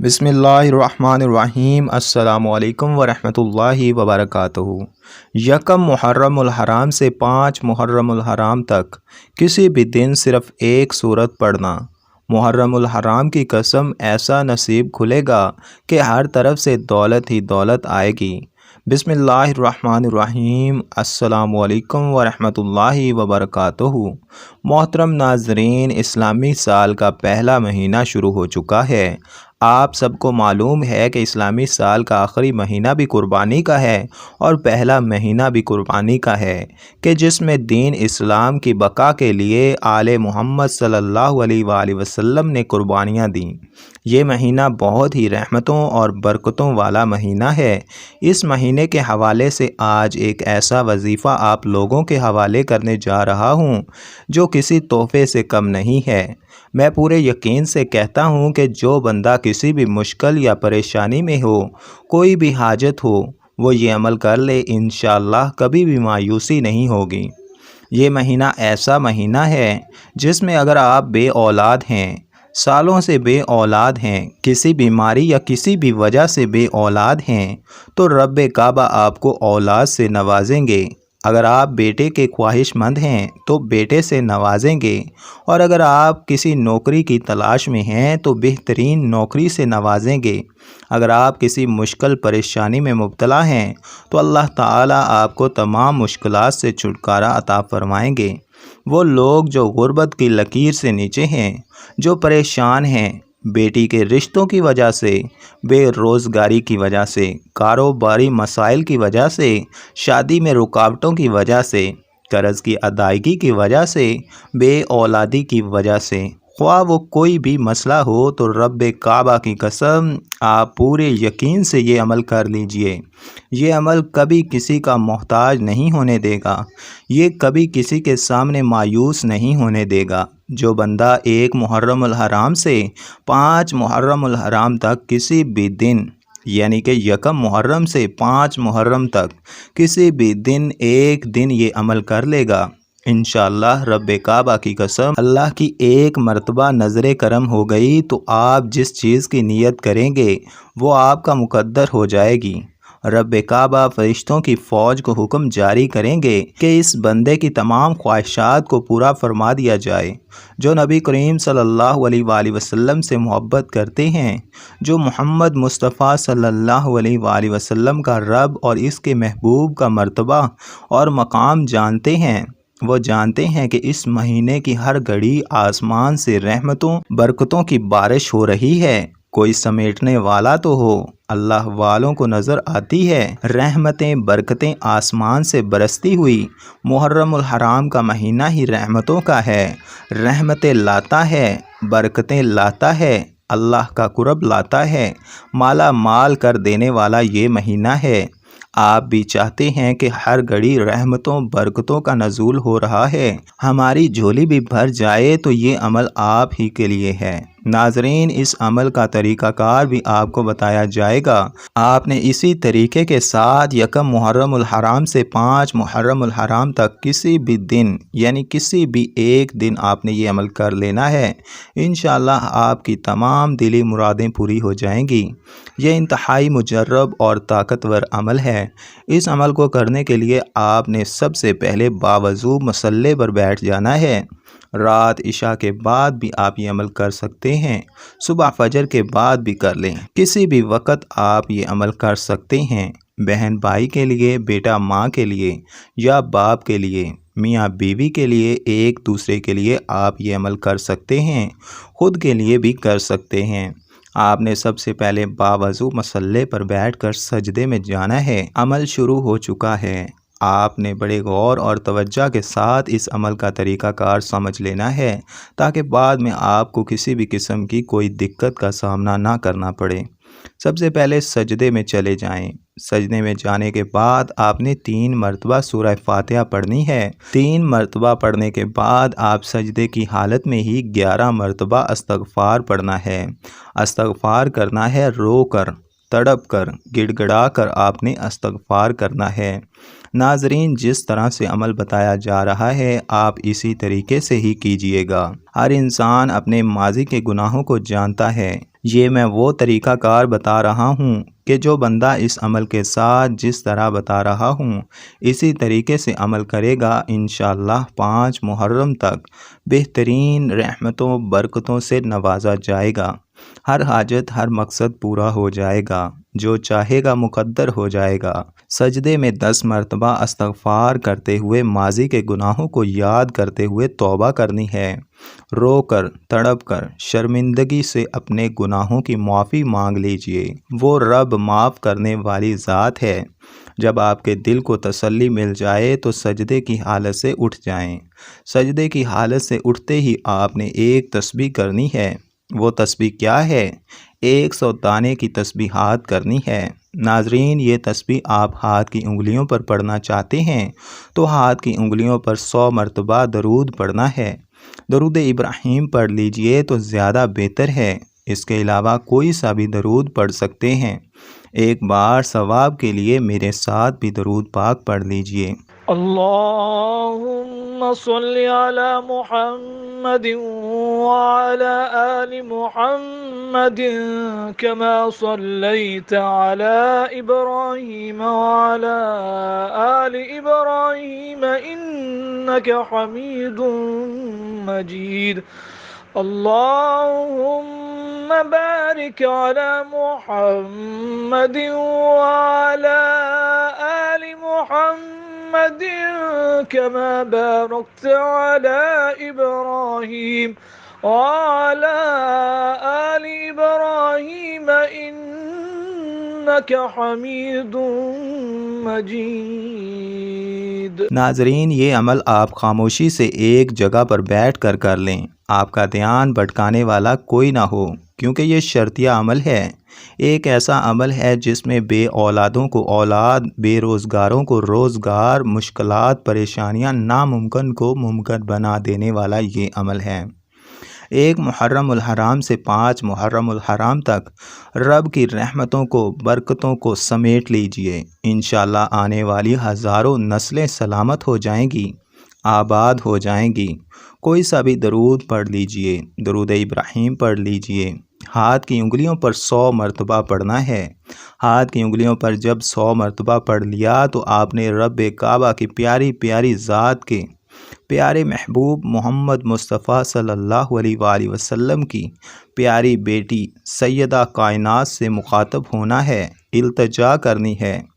बिस्मिल्लाहिर्रहमानिर्रहीम अस्सलामुअलैकुम वरहमतुल्लाहि वबरकातुहू। यकम मुहर्रमुल हराम से 5 मुहर्रमुल हराम तक किसी भी दिन सिर्फ़ एक सूरत पढ़ना। मुहर्रमुल हराम की कसम ऐसा नसीब खुलेगा कि हर तरफ से दौलत ही दौलत आएगी। बिस्मिल्लाहिर्रहमानिर्रहीम अस्सलामुअलैकुम वरहमतुल्लाहि वबरकातुहू। मोहतरम नाज़रीन, इस्लामी साल का पहला महीना शुरू हो चुका है। आप सबको मालूम है कि इस्लामी साल का आखिरी महीना भी कुर्बानी का है और पहला महीना भी कुर्बानी का है कि जिसमें दीन इस्लाम की बका के लिए आले मोहम्मद सल्लल्लाहु अलैहि वसल्लम ने कुर्बानियाँ दी। ये महीना बहुत ही रहमतों और बरकतों वाला महीना है। इस महीने के हवाले से आज एक ऐसा वजीफ़ा आप लोगों के हवाले करने जा रहा हूँ जो किसी तोहफ़े से कम नहीं है। मैं पूरे यकीन से कहता हूँ कि जो बंदा किसी भी मुश्किल या परेशानी में हो, कोई भी हाजत हो, वो ये अमल कर ले, इंशाअल्लाह कभी भी मायूसी नहीं होगी। ये महीना ऐसा महीना है जिसमें अगर आप बे औलाद हैं, सालों से बे औलाद हैं, किसी बीमारी या किसी भी वजह से बे औलाद हैं, तो रब्बे काबा आपको औलाद से नवाजेंगे। अगर आप बेटे के ख्वाहिशमंद हैं तो बेटे से नवाजेंगे, और अगर आप किसी नौकरी की तलाश में हैं तो बेहतरीन नौकरी से नवाजेंगे। अगर आप किसी मुश्किल परेशानी में मुब्तला हैं तो अल्लाह ताला आपको तमाम मुश्किलात से छुटकारा अता फरमाएंगे। वो लोग जो गुर्बत की लकीर से नीचे हैं, जो परेशान हैं, बेटी के रिश्तों की वजह से, बेरोज़गारी की वजह से, कारोबारी मसाइल की वजह से, शादी में रुकावटों की वजह से, कर्ज़ की अदायगी की वजह से, बे औलादी की वजह से, ख्वाह वो कोई भी मसला हो, तो रब्बे काबा की कसम आप पूरे यकीन से ये अमल कर लीजिए। ये अमल कभी किसी का मोहताज नहीं होने देगा, ये कभी किसी के सामने मायूस नहीं होने देगा। जो बंदा 1 मुहर्रमुल हराम से 5 मुहर्रमुल हराम तक किसी भी दिन, यानी कि यकम मुहर्रम से 5 मुहर्रम तक किसी भी दिन एक दिन ये अमल कर लेगा, इंशाअल्लाह रब्बे काबा की कसम अल्लाह की एक मर्तबा नज़र करम हो गई तो आप जिस चीज़ की नीयत करेंगे वो आपका मुकद्दर हो जाएगी। रब्बे काबा फरिश्तों की फ़ौज को हुक्म जारी करेंगे कि इस बंदे की तमाम ख्वाहिशात को पूरा फरमा दिया जाए। जो नबी करीम सल्लल्लाहु अलैहि वसल्लम से मोहब्बत करते हैं, जो मोहम्मद मुस्तफ़ा सल्लल्लाहु अलैहि वसल्लम का रब और इसके महबूब का मर्तबा और मकाम जानते हैं, वो जानते हैं कि इस महीने की हर घड़ी आसमान से रहमतों बरकतों की बारिश हो रही है। कोई समेटने वाला तो हो, अल्लाह वालों को नज़र आती है। रहमतें बरकतें आसमान से बरसती हुई। मुहर्रमुल हराम का महीना ही रहमतों का है, रहमतें लाता है, बरकतें लाता है, अल्लाह का कुरब लाता है, माला माल कर देने वाला ये महीना है। आप भी चाहते हैं कि हर घड़ी रहमतों बरकतों का नज़ूल हो रहा है, हमारी झोली भी भर जाए, तो ये अमल आप ही के लिए है। नाजरीन, इस अमल का तरीक़ाकार भी आपको बताया जाएगा। आपने इसी तरीके के साथ यकम मुहर्रमुल हराम से 5 मुहर्रमुल हराम तक किसी भी दिन, यानी किसी भी एक दिन आपने ये अमल कर लेना है। इंशाअल्लाह आपकी तमाम दिली मुरादें पूरी हो जाएंगी। ये इंतहाई मुजर्रब और ताकतवर अमल है। इस अमल को करने के लिए आपने सबसे पहले बावज़ू मसल्ले पर बैठ जाना है। रात इशा के बाद भी आप ये अमल कर सकते हैं, सुबह फजर के बाद भी कर लें, किसी भी वक़्त आप ये अमल कर सकते हैं। बहन भाई के लिए, बेटा माँ के लिए या बाप के लिए, मियाँ बीवी के लिए, एक दूसरे के लिए आप ये अमल कर सकते हैं, ख़ुद के लिए भी कर सकते हैं। आपने सबसे पहले बावज़ू मसल्ले पर बैठकर सजदे में जाना है। अमल शुरू हो चुका है। आपने बड़े गौर और तवज्जो के साथ इस अमल का तरीक़ाकार समझ लेना है ताकि बाद में आपको किसी भी किस्म की कोई दिक्कत का सामना ना करना पड़े। सबसे पहले सजदे में चले जाएं। सजदे में जाने के बाद आपने 3 मरतबा सूरह फातिहा पढ़नी है। 3 मरतबा पढ़ने के बाद आप सजदे की हालत में ही 11 मरतबा इस्तग़फ़ार पढ़ना है। इस्तग़फ़ार करना है, रो कर, तड़प कर, गिड़गिड़ा कर आपने इस्तग़फ़ार करना है। नाज़रीन, जिस तरह से अमल बताया जा रहा है आप इसी तरीके से ही कीजिएगा। हर इंसान अपने माजी के गुनाहों को जानता है। ये मैं वो तरीक़ाकार बता रहा हूँ कि जो बंदा इस अमल के साथ जिस तरह बता रहा हूँ इसी तरीके से अमल करेगा, इंशाअल्लाह 5 मुहर्रम तक बेहतरीन रहमतों बरकतों से नवाजा जाएगा। हर हाजत हर मकसद पूरा हो जाएगा, जो चाहेगा मुकद्दर हो जाएगा। सजदे में 10 मरतबा इस्तग़फ़ार करते हुए माज़ी के गुनाहों को याद करते हुए तौबा करनी है। रोकर तड़प कर शर्मिंदगी से अपने गुनाहों की माफ़ी मांग लीजिए। वो रब माफ़ करने वाली ज़ात है। जब आपके दिल को तसल्ली मिल जाए तो सजदे की हालत से उठ जाएं। सजदे की हालत से उठते ही आपने एक तस्बीह करनी है। वो तस्बीह क्या है? 100 दाने की तस्बीहात करनी है। नाज़रीन, ये तस्बीह आप हाथ की उंगलियों पर पढ़ना चाहते हैं तो हाथ की उंगलियों पर 100 मरतबा दरूद पढ़ना है। दरूद इब्राहीम पढ़ लीजिए तो ज़्यादा बेहतर है। इसके अलावा कोई सा भी दरूद पढ़ सकते हैं। एक बार सवाब के लिए मेरे साथ भी दरूद पाक पढ़ लीजिए। अल्लाहुम्मा सल्लि अला मुहम्मदिन व अला आलि मुहम्मदिन कमा सल्लैता अला इब्राहीम व अला आलि इब्राहीम इन्नका हमीदुम मजीद। अल्लाहुम्मा बारिक अला मुहम्मदिन व अला आलि मुहम्मद कमा बारकता अला इब्राहीम वअला आलि इब्राहीम इन्नका हमीदुम मजीद। नाजरीन, ये अमल आप खामोशी से एक जगह पर बैठ कर लें। आपका ध्यान भटकाने वाला कोई ना हो, क्योंकि ये शर्तिया अमल है। एक ऐसा अमल है जिसमें बे औलादों को औलाद, बेरोज़गारों को रोज़गार, मुश्किलात परेशानियां नामुमकिन को मुमकिन बना देने वाला ये अमल है। 1 मुहर्रमुल हराम से 5 मुहर्रमुल हराम तक रब की रहमतों को बरकतों को समेट लीजिए। इंशाअल्लाह आने वाली हज़ारों नस्लें सलामत हो जाएंगी, आबाद हो जाएंगी। कोई सा भी दरूद पढ़ लीजिए, दरूद इब्राहीम पढ़ लीजिए। हाथ की उंगलियों पर 100 मरतबा पढ़ना है। हाथ की उंगलियों पर जब 100 मरतबा पढ़ लिया तो आपने रब काबा की प्यारी प्यारी ज़ात के प्यारे महबूब मोहम्मद मुस्तफ़ा सल्लल्लाहु अलैहि वसल्लम की प्यारी बेटी सैयदा कायनात से मुखातब होना है, इल्तिजा करनी है,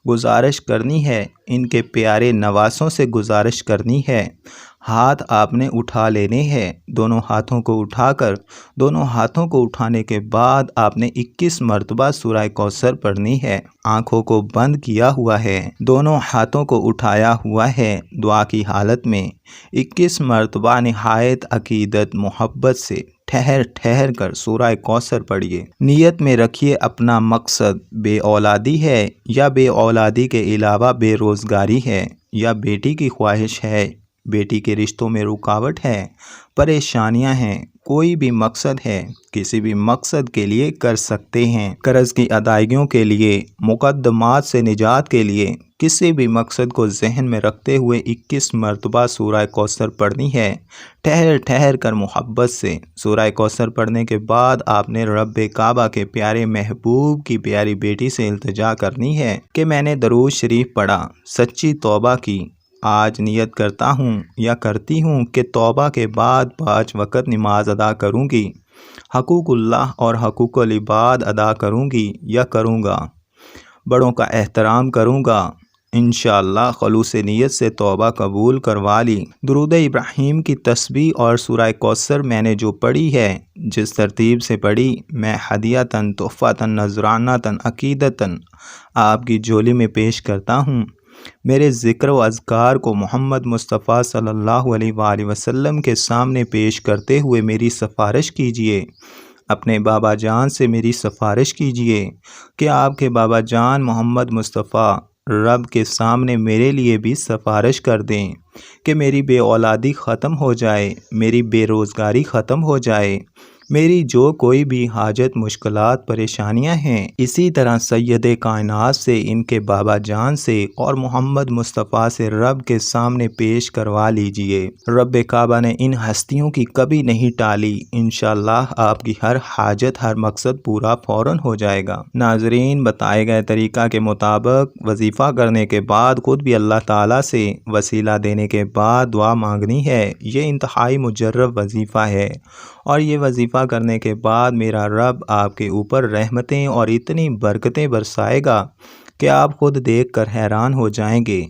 गुजारिश करनी है। इनके प्यारे नवासों से गुजारिश करनी है। हाथ आपने उठा लेने हैं। दोनों हाथों को उठाकर, दोनों हाथों को उठाने के बाद आपने 21 मरतबा सूरह कौसर पढ़नी है। आँखों को बंद किया हुआ है, दोनों हाथों को उठाया हुआ है। दुआ की हालत में 21 मरतबा निहायत अकीदत मोहब्बत से ठहर ठहर कर सूरह कौसर पढ़िए। नियत में रखिए अपना मकसद बे औलादी है या बे औलादी के अलावा बेरोज़गारी है, या बेटी की ख्वाहिश है, बेटी के रिश्तों में रुकावट है, परेशानियां हैं, कोई भी मकसद है, किसी भी मकसद के लिए कर सकते हैं। कर्ज़ की अदायगियों के लिए, मुकद्दमात से निजात के लिए, किसी भी मकसद को जहन में रखते हुए 21 मरतबा सूरह कौसर पढ़नी है। ठहर ठहर कर मोहब्बत से सूरह कौसर पढ़ने के बाद आपने रब काबा के प्यारे महबूब की प्यारी बेटी से इल्तिजा करनी है कि मैंने दरूद शरीफ पढ़ा, सच्ची तौबा की। आज नियत करता हूँ या करती हूँ कि तौबा के बाद 5 वक़्त नमाज अदा करूँगी, हकूक़ुल्लाह और हकूक़ुल इबाद अदा करूँगी या करूँगा, बड़ों का एहतराम करूँगा। इंशाअल्लाह खलूस नियत से तौबा कबूल करवा ली। दुरूद इब्राहीम की तस्बीह और सूरह कौसर मैंने जो पढ़ी है, जिस तरतीब से पढ़ी, मैं हदियतन, तोहफ़तन, नज़रानतन, अक़ीदतन आपकी झोली में पेश करता हूँ। मेरे ज़िक्र व अज़कार को मोहम्मद मुस्तफ़ा सल्लल्लाहु अलैहि वसल्लम के सामने पेश करते हुए मेरी सिफारिश कीजिए। अपने बाबा जान से मेरी सिफारिश कीजिए कि आपके बाबा जान मोहम्मद मुस्तफ़ा रब के सामने मेरे लिए भी सिफारिश कर दें कि मेरी बे औलादी ख़त्म हो जाए, मेरी बेरोज़गारी ख़त्म हो जाए, मेरी जो कोई भी हाजत मुश्किलात परेशानियां हैं इसी तरह सैयद कायनात से, इनके बाबा जान से और मोहम्मद मुस्तफ़ा से रब के सामने पेश करवा लीजिए। रब काबा ने इन हस्तियों की कभी नहीं टाली। इंशाअल्लाह आपकी हर हाजत, हर मकसद पूरा फ़ौरन हो जाएगा। नाजरीन, बताए गए तरीक़ा के मुताबिक वजीफ़ा करने के बाद खुद भी अल्लाह ताला से वसीला देने के बाद दुआ मांगनी है। ये इंतहाई मुजर्रब वजीफ़ा है और ये वजीफ़ा करने के बाद मेरा रब आपके ऊपर रहमतें और इतनी बरकतें बरसाएगा कि आप खुद देखकर हैरान हो जाएंगे।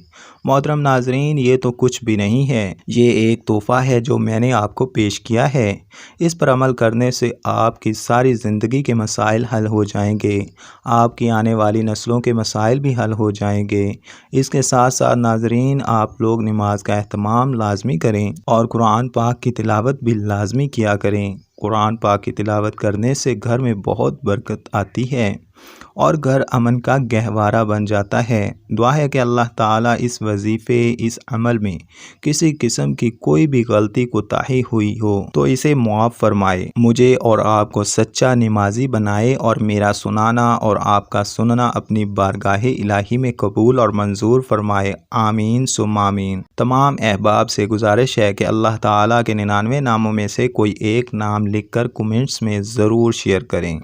मोहतरम नाजरीन, ये तो कुछ भी नहीं है, ये एक तोहफ़ा है जो मैंने आपको पेश किया है। इस पर अमल करने से आपकी सारी ज़िंदगी के मसाइल हल हो जाएंगे, आपकी आने वाली नस्लों के मसाइल भी हल हो जाएंगे। इसके साथ साथ नाजरीन, आप लोग नमाज का एहतमाम लाजमी करें और कुरान पाक की तिलावत भी लाजमी किया करें। कुरान पाक की तिलावत करने से घर में बहुत बरकत आती है और घर अमन का गहवारा बन जाता है। दुआ है कि अल्लाह ताला इस वजीफ़े, इस अमल में किसी किस्म की कोई भी गलती कोताही हुई हो तो इसे मुआफ़ फरमाए, मुझे और आपको सच्चा नमाजी बनाए और मेरा सुनाना और आपका सुनना अपनी बारगाह इलाही में कबूल और मंजूर फरमाए। आमीन सुम्मा आमीन। तमाम अहबाब से गुजारिश है कि अल्लाह ताला के 99 नामों में से कोई एक नाम लिखकर कमेंट्स में ज़रूर शेयर करें।